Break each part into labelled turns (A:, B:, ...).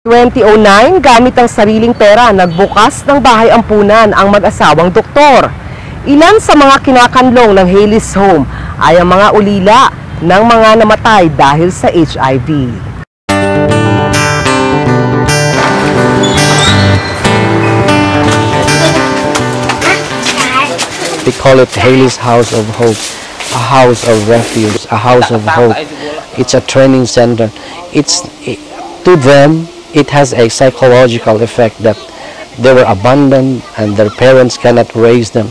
A: 2009, gamit ang sariling pera, nagbukas ng bahay ampunan ang mag-asawang doktor. Ilan sa mga kinakanlong ng Hayley's Home ay ang mga ulila ng mga namatay dahil sa HIV.
B: They call it Hayley's House of Hope, a house of refuge, a house of hope. It's a training center. To them, it has a psychological effect that they were abandoned and their parents cannot raise them.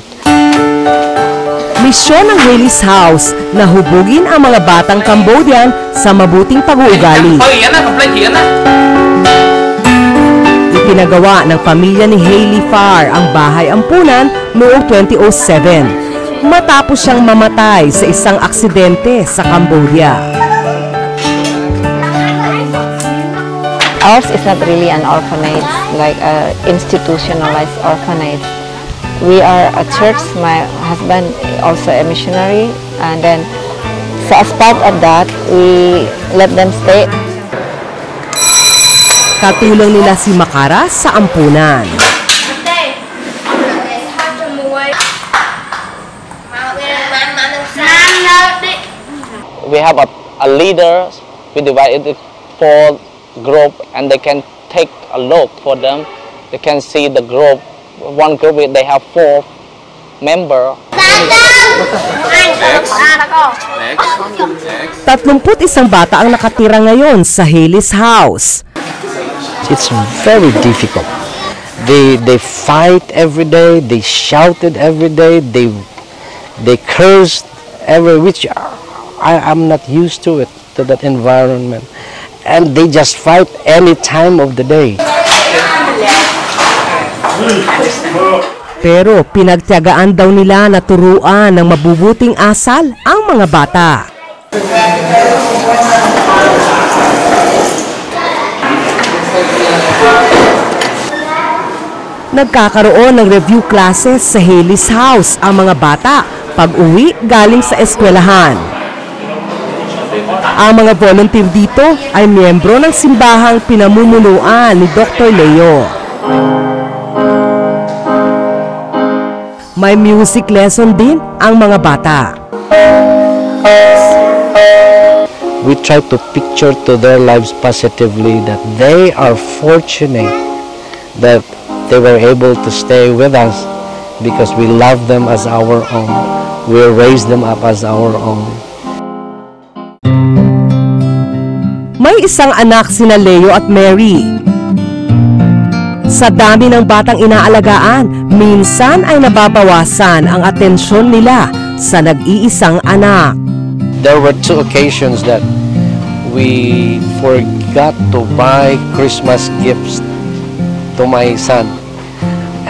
A: Misyon ng Hayley's House na hubugin ang mga batang Cambodian sa mabuting pag-uugali. Ipinagawa ng pamilya ni Hayley Farr ang bahay ampunan noong 2007 matapos siyang mamatay sa isang aksidente sa Cambodia.
C: Ours is not really an orphanage, like an institutionalized orphanage. We are a church. My husband also a missionary, and then so as part of that, we let them stay.
A: Katulong nila si Makara sa ampunan.
D: We have a leader. We divide it for group, and they can take a look for them. They can see the group. One group, they have 4 members.
A: 31 bata ang nakatira ngayon sa Hayley's House.
B: It's very difficult. They fight every day. They shouted every day. They cursed which I'm not used to it, to that environment. And they just fight any time of the day.
A: Pero pinagtiyagaan daw nila na turuan ng mabubuting asal ang mga bata. Nagkakaroon ng review classes sa Hayley's House ang mga bata pag-uwi galing sa eskwelahan. Ang mga volunteer dito ay miyembro ng simbahang pinamumunuan ni Dr. Leo. May music lesson din ang mga bata.
B: We try to picture to their lives positively that they are fortunate that they were able to stay with us because we love them as our own. We raise them up as our own.
A: May isang anak sina Leo at Mary. Sa dami ng batang inaalagaan, minsan ay nababawasan ang atensyon nila sa nag-iisang anak.
B: There were 2 occasions that we forgot to buy Christmas gifts to my son.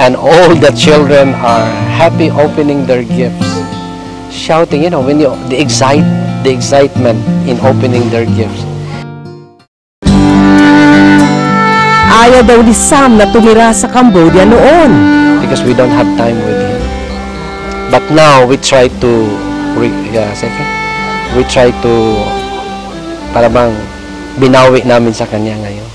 B: And all the children are happy opening their gifts, shouting, you know, when the excitement in opening their gifts.
A: Ayaw daw ni Sam na tumira sa Cambodia noon.
B: Because we don't have time with him. But now we try to, para bang binawi namin sa kanya ngayon.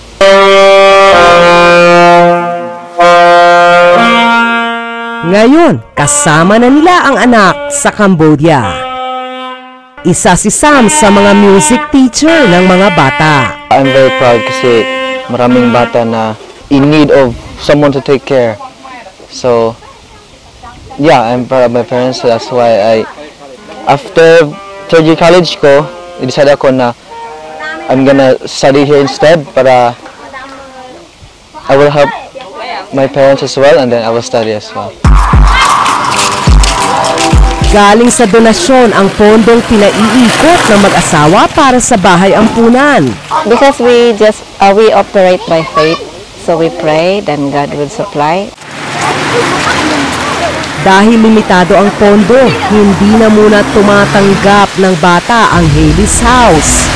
A: Ngayon, kasama na nila ang anak sa Cambodia. Isa si Sam sa mga music teacher ng mga bata.
D: I'm very proud kasi maraming bata na in need of someone to take care. So, yeah, I'm proud of my parents. So that's why after third year college ko, i-decide ako na I'm gonna study here instead para I will help my parents as well, and then I will study as well.
A: Galing sa donasyon ang pondong pinaiikot ng mag-asawa para sa bahay ampunan.
C: Because we operate by faith, so we pray, then God will supply.
A: Dahil limitado ang pondo, hindi na muna tumatanggap ng bata ang Hayley's House.